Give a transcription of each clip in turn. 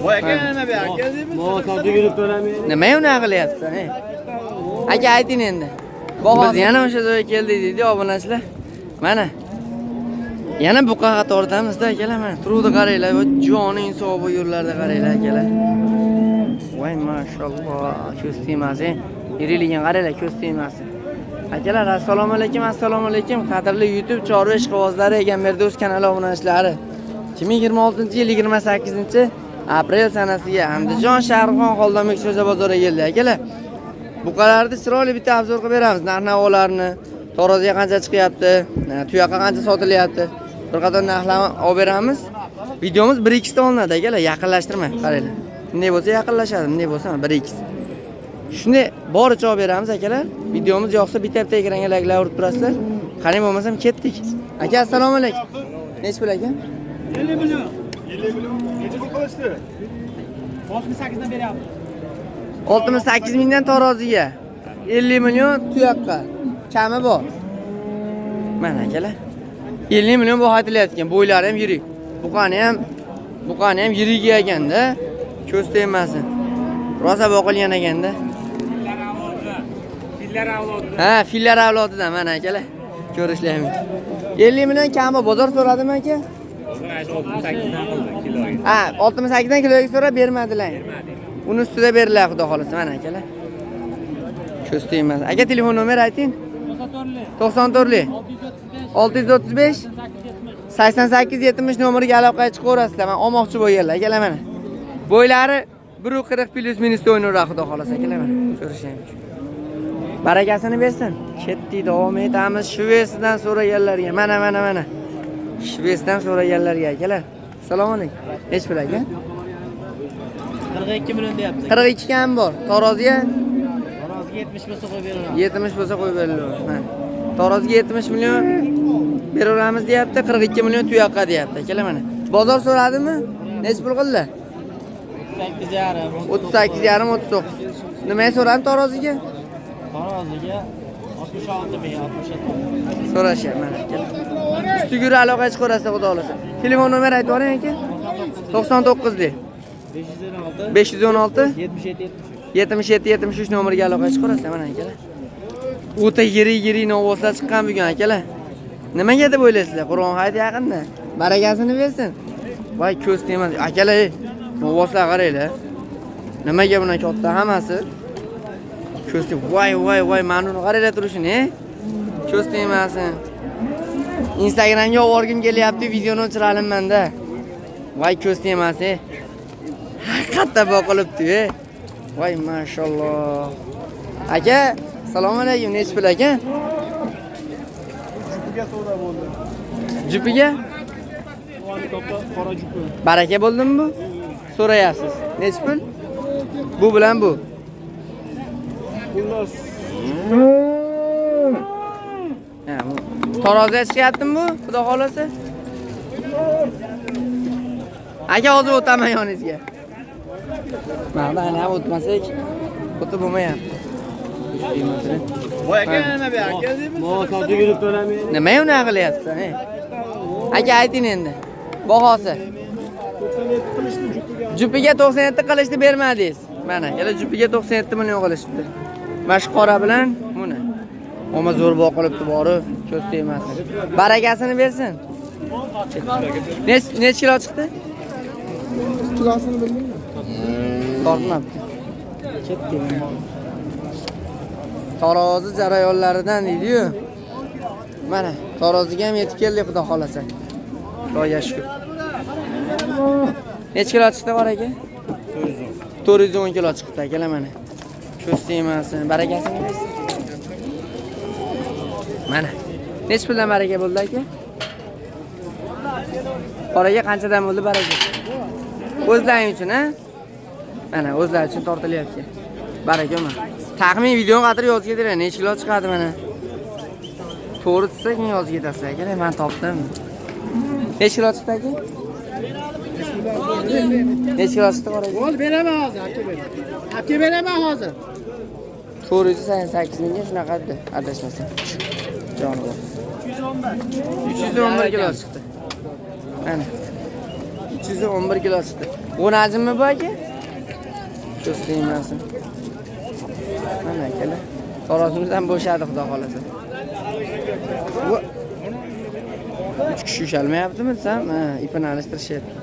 Voy aka nima bu aka? Mo savdo yurib to'lamaydi. Nima unaqa qilyapsan? Aka ayting endi. Biz yana o'sha joyga keldik deydi obunachilar. Mana. Yana buqa qatordamizda akalar, mana turuvdi qaranglar, joni insof yo'llarda qaranglar akalar. Voy mashalloh, ko'z tegmasin. Yiriligin qaranglar, ko'z tegmasin. Akalar, assalomu alaykum, assalomu alaykum. Qadrli YouTube chorva ishqibozlari, Egamberdo'z kanali obunachilari. 2026-yil 28-aprel sanasiga Andijon Shahrixon Xoldamik So'za bozoriga keldi akalar. Buqalarni chiroyli bitta obzor qilib beramiz. Narx-navolarni, taroziga qancha chiqyapti, tuyoqqa qancha sotilyapti. Bir qator narxlarni olib beramiz. Videomiz 1x ta olinadi akalar, yaqinlashtirmang, qaranglar. Bunday bo'lsa yaqinlashadi, bunday bo'lsa 1x. Shunday boricha olib beramiz akalar. Videomiz yoqsa bitta-bitta ekranga layklar urib turasizlar. Qani bo'lmasam ketdik. Aka, assalomu alaykum. Nech pul aka? 50 million. 50 million. Necha pul qilishdi? 68 dan beryapti. 68 mingdan taroziga. 50 million tuyoqqa. Kami bor. Mana akalar. 50 million bu aytilayotgan. Bo'ylari ham yirik. Buqani ham yirik ekanda, ko'z tegmasin. Rosa boqilgan ekanda. Fillar avlodi. Ha, fillar avlodidan mana akalar. Ko'rishlaring. 50 million kami bozor so'radimi aka? 68 dan qildi kiloga. Ha, 68 dan kiloga so'rab bermadilar. Uni ustida beriladi, xudo xolasa, mana akalar. Ko'z tegmasin. Aka, telefon nomer ayting. 94 635 88 70 nomeriga aloqaga chiqaverasizlar. Men olmoqchi bo'lganlar, akalar mana. Bo'ylari 140 plus minus o'yinroq, xudo xolasa, akalar mana. Ko'rishing. Barakasini bersin. Ketdik, davom etamiz. Shvetsdan so'raganlarga. Mana. Shvetsdan so'raganlarga akalar. Assalomu alaykum. Nech pul aka? 42 million deyapti. 42 kam bor. Taroziga 70 bo'lsa qo'yib beraman. 70 bo'lsa qo'yib beriladi. Ha. Taroziga 70 million beraveramiz deyapti, 42 million tuyoqqa deyapti. Akalar mana. Bozor so'radimi? Nech pul qildi? 38,5 39. Nimaga so'radi taroziga? Taroziga 66 ming, 67. So'rashyapman akalar. Ustiga aloqaga chiqarasiz, xudo xolasa. Telefon nomer aytib yuboring aka. 99 de. 516 77 73 nomeriga aloqaga chiqarasiz mana akalar. O'ta yirik novvoslar chiqqan bugun akalar. Nimaga deb o'ylaysizlar? Qur'on hayit yaqinda. Barakasini bersin. Voy ko'z tegmadi. Akalar, novvoslar qaranglar. Nimaga buni katta hammasi? Ko'z teg. Voy, mana uni qaranglar turishini. Ko'z tegmasin. Instagramga olib kelyapti, videoni o'chiralimman-da. Voy ko'z tegmasin. Haqiqatda boqilibdi. Voy mashalloh. Aka, assalomu alaykum. Nech pul aka? Jupiga savdo bo'ldi. Jupiga? Qora jupi. Baraka bo'ldimi bu? So'rayapsiz. Nech pul? Bu bilan bu. Xullas. Ha, taroziga chiqyaptimi bu? Xudo xolasa. Aka, hozir o'taman yoningizga. Mana o'tmasak, o'tib bo'lmayapti. Voy aka nima bu aka? Mo savdo yurib to'lamaydi. Nima unaqa qilyapsan? Aka, ayting endi. Bahosi. 97 qilishdi jupiga. Jupiga 97 qilishni bermadingiz. Mana, yana jupiga 97 million qilishdi. Mana shu qora bilan buni. Oma zo'r boqilibdi bori, ko'z tegmasin. Barakasini bersin. Nech kilo chiqdi? Kilosini bildingmi? Tortmabdi. Ketdi. Tarozi jarayonlaridan deydi-yu. Mana, taroziga ham yetib keldik, xudo xolasa. Xudoga shukr. Nech kilo chiqdi bor aka? 410 kilo chiqdi akalar mana. Ko'z tegmasin, barakasini bersin. Mana. Nech puldan baraka bo'ldi aka? Qoraga qanchadan bo'ldi baraka? O'zlaring uchun, ha? Mana, o'zlari uchun tortilyapti. Baraka mana. Taxmin videoni qatirib yozib ketinglar, nech kilo chiqadi mana. To'g'ri tutsa keyin yozib ketasizlar akalar, men topdim. Nech kilo chiqdi aka? Nech kilo chiqdi qoraga? Bo'l, beraman hozir, aka beraman. Aka beraman hozir. 488 mingga shunaqa edi, adashmasam. Joni bor. 311 kilo chiqdi. Mana. 311 kilo chiqdi. Bu nazimmi bu aka? Ko'staymasin. Mana akalar. Tarozimizdan bo'shadi xudo xolasa. Bu 3 kishi ushalmayaptimi desam, ipini alishtirishyapti.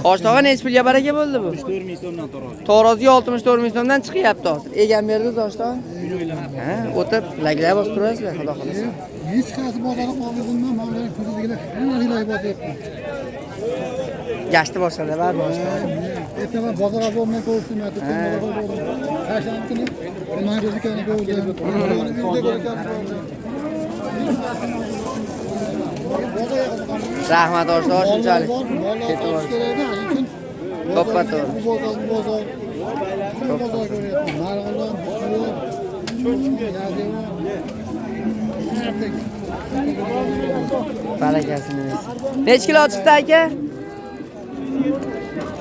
Qo'shtog'a necha pulga baraka bo'ldi bu? 64 ming so'mdan tarozi. Taroziga 64 ming so'mdan chiqyapti hozir. Egan berdi Qo'shtog'a. Ha, o'tib laglab bosib turasizlar, xudo xolasa. Hech qaysi bozorga qo'yilgan mavlar ko'zadigilar hamma ilay bozyapti. Gashti boshladi bari boshqa. Ertaga bozorga bo'lmay ko'rishdim, Tashlantini, men o'zikani ko'rdim. Rahmat Qo'shtog'a shunchalik. Ketib bor. To'ppa to'g'ri. Bozor ko'ryapti. Marg'ilon, Barakasini bersin. Necha kilo chiqdi aka?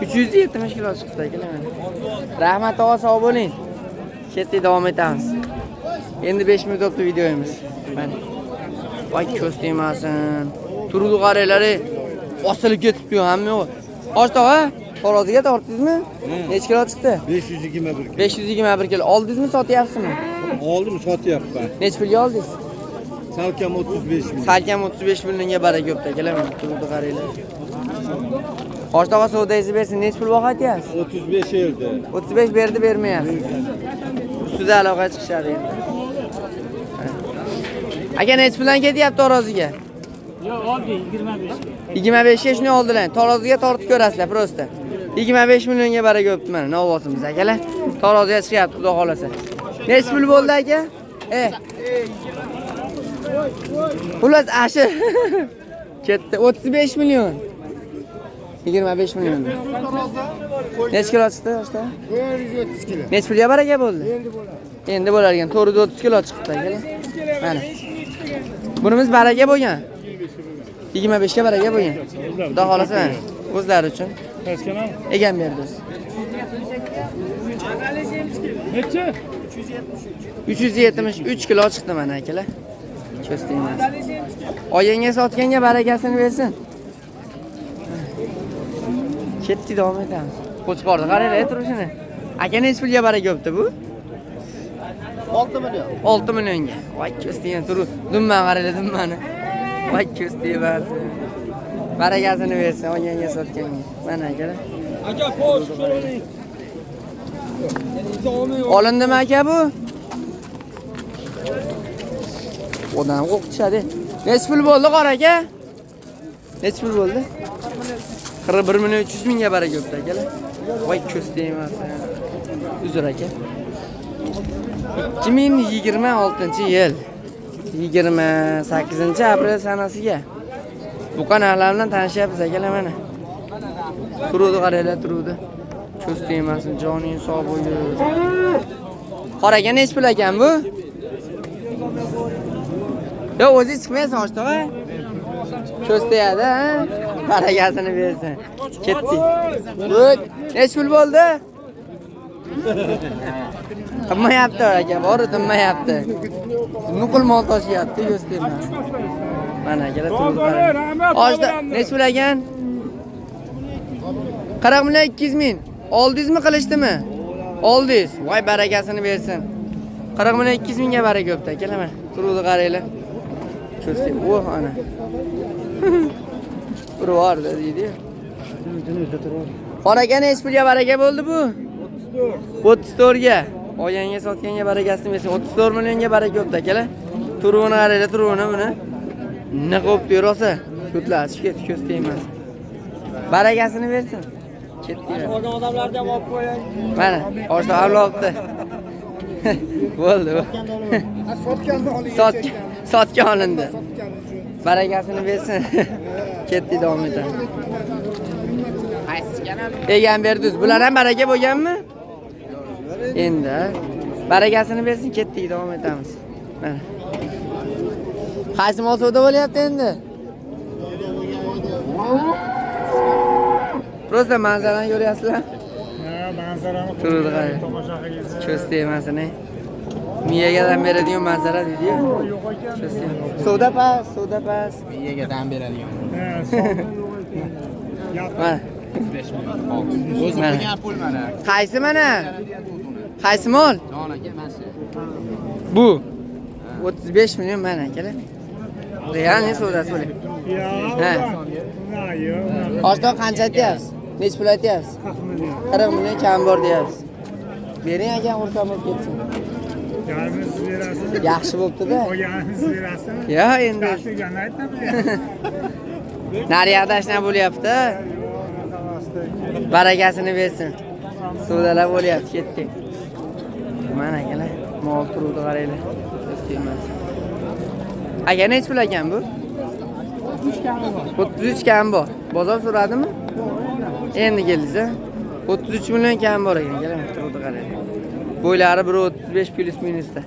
370 kilo chiqdi akalar. Rahmat tog'a sog' bo'ling. Ketdik davom etamiz. Endi 5 minut o'tdi videomiz. Mana. Voy ko'z tegmasin. Turli qaralari osilib ketibdi hamma yo'q. Qo'shtog'a taroziga tortdingizmi? Necha kilo chiqdi? 521 kilo. 521 kilo. Oldingizmi, sotyapsizmi? Oldim, sotyapman. Necha pulga oldingiz? Salkam 35 ming. Salkam 35 millionga baraka yo'qdi akalar. Mana turli qaranglar. Qo'shtog'a savdoyingizni bersin. Necha pul vaqotyapsiz? 35 elde. 35 berdi, bermayapsiz. Ustida aloqa chiqishadi endi. Aka necha puldan ketyapti taroziga? Yo'q, oldi 25. 25 ga shuni oldilar. Taroziga tortib ko'rasizlar prosta. 25 millionga baraka yo'qdi mana novosimiz akalar. Taroziga chiqyapti xudo xolasa. Necha pul bo'ldi aka? Xullas ashi. Ketdi 35 million. 25 million. Necha kilo chiqdi yoshda? 130 kilo. Necha pulga baraka bo'ldi? Endi bo'lar ekan. 430 kilo chiqdi akalar. Mana. Bunimiz baraka bo'lgan. 25 ga baraka bo'lgan. Xudo xolasa mana o'zlari uchun. Egan berdi. Necha? 373 kilo chiqdi mana akalar. Ko'stinglar. Oyingga sotganga barakasini bersin. Ketdi davom etamiz. Qo'chqorni qaranglar turishini. Aka necha pulga baraka yo'qdi bu? 6 million. 6 millionga. Voy ko'stinglar tur. Dumman qaranglar dummani. Voy ko'stinglar. Barakasini bersin oyingga sotganga. Mana akalar. Aka po'sh so'ring. Olindimi aka bu? Odam o'qitishadi. Necha pul bo'ldi qora aka? Necha pul bo'ldi? 41 million 300 mingga baraka yo'qdi akalar. Voy ko'z tegmasin. Uzr aka. 2026-yil 28-aprel sanasiga bu kanallar bilan tanishyapmiz akalar mana. Turudi qaranglar, turudi. Ko'z tegmasin, joning sog' bo'lsin. Qoraga necha pul ekan bu? Yo, o'zi chiqmaysan Qo'shtog'a. Ko'z tegadi, ha? Barakasini bersin. Ketdik. O't, necha pul bo'ldi? Tinmayapti aka, bori tinmayapti. Nuqul mol toshyapti, ko'z tegmasin. Mana akalar turdi qarang. Oshda necha pul ekan? 40 million 200 ming. Oldingizmi, qilishdimi? Oldingiz. Voy barakasini bersin. 40 million 200 mingga baraka yo'qdi akalar mana. Turdi qaranglar. Ko'rsang, voh ana. Urvardi deydi. Qoraga necha pulga baraka bo'ldi bu? 34 ga. Oyanga sotganga barakasini bersin. 34 millionga baraka yo'qdi akalar. Turuvini qaranglar, turuvini buni. Nima qilibdi rosa? Ko'tlatib ketdi, ko'z tegmas. Barakasini bersin. Ketdi. Olgan odamlarni ham olib qo'ying. Mana, oshda avlobdi. Bo'ldi. Sotgan olindi. Barakasini bersin. Ketdi davom etadi. Egan berdiz. Bular ham baraka bo'lganmi? Endi barakasini bersin, ketdik, davom etamiz. Mana. Qaysi mol savdo bo'lyapti endi? Prosta manzarani ko'ryapsizlar? Manzarani turdi qarang. Ko'z tegmasin. Miyaga dam beradigan manzara deydi-yu. Savdo pas, savdo pas. Miyaga dam beradigan. Mana, O'zi Mana. qilgan pul mana. Qaysi mana? Qaysi mol? Jon aka, mana shu. Bu 35 million mana akalar. Real ne so'rasi bo'ling. Ha. Oshdan qancha aytyapsiz? Nech pul aytyapsiz? 40 million kam bor deyapsiz. Bering aka, xursand bo'lib ketsin. Yarmini siz berasiz. Yaxshi bo'pti-da. Qolganini siz berasiz. Ya endi Tashlagani aytdim. naryoqda ashna bo'lyapti. Barakasini bersin. Savdolar bo'lyapti, ketdik. Mana akalar, mol turuvdi qaranglar. O'ztiyman. Aka nech pul ekan bu? 33 kam bor. Bozor so'radimi? Endi keldingiz a? 33 million kam bor ekan, keling, turuvdi qaranglar. Bo'ylari 1.35 plus minusda.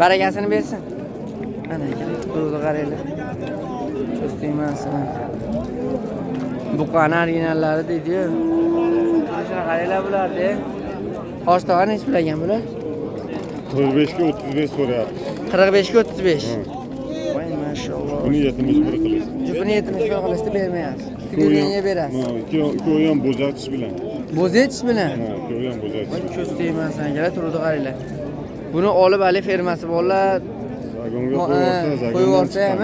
Barakasini bersin. Mana akalar, turuvdi qaranglar. O'ztiyman sana. Bu qani originallari deydi-yu. Shuna qaranglar bularni. Oshto'g'a nech pul ekan bular? 45 ga 35 so'rayapti. 45 ga 35. Voy maşallah. Buni 71 qilasiz. Buni 71 qilishda bermayapsiz. Ustiga berasiz. Ikkovi ham bo'zatish bilan. Bo'zetish bilan. Ha, ikkovi ham bo'zatish. Voy ko'z tegmasin akalar, turdi qaranglar. Buni olib ali fermasi bolalar Zagonga qo'yib yuborsa ham,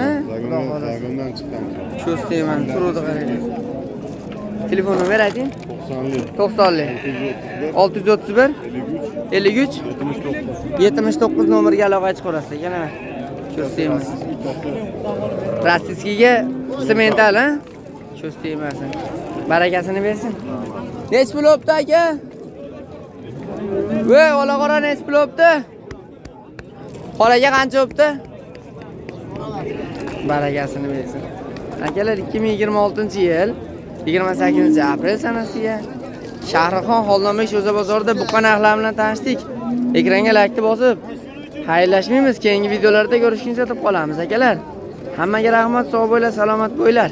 zagondan chiqqan. ko'z tegman, turdi qaranglar. Telefon nomer ayting. 90 90 631 53 79 nomerga aloqa chiqarasiz ekan. Ko'z tegman. Rastiskiga semental, ha? Ko'z tegmasin. Barakasini bersin. Nech pul o'pdi aka? Voy, ola qora nech pul o'pdi? Qolaga qancha o'pdi? Barakasini bersin. Akalar 2026-yil 28-aprel sanasiga Shahrixon Xolnamay Sho'za bozorida buqa narxlar bilan tanishdik. Ekranga laykni bosib, xayrlashmaymiz. Keyingi videolarda ko'rishguncha deb qolamiz akalar. Hammaga rahmat, sog' bo'linglar, salomat bo'linglar.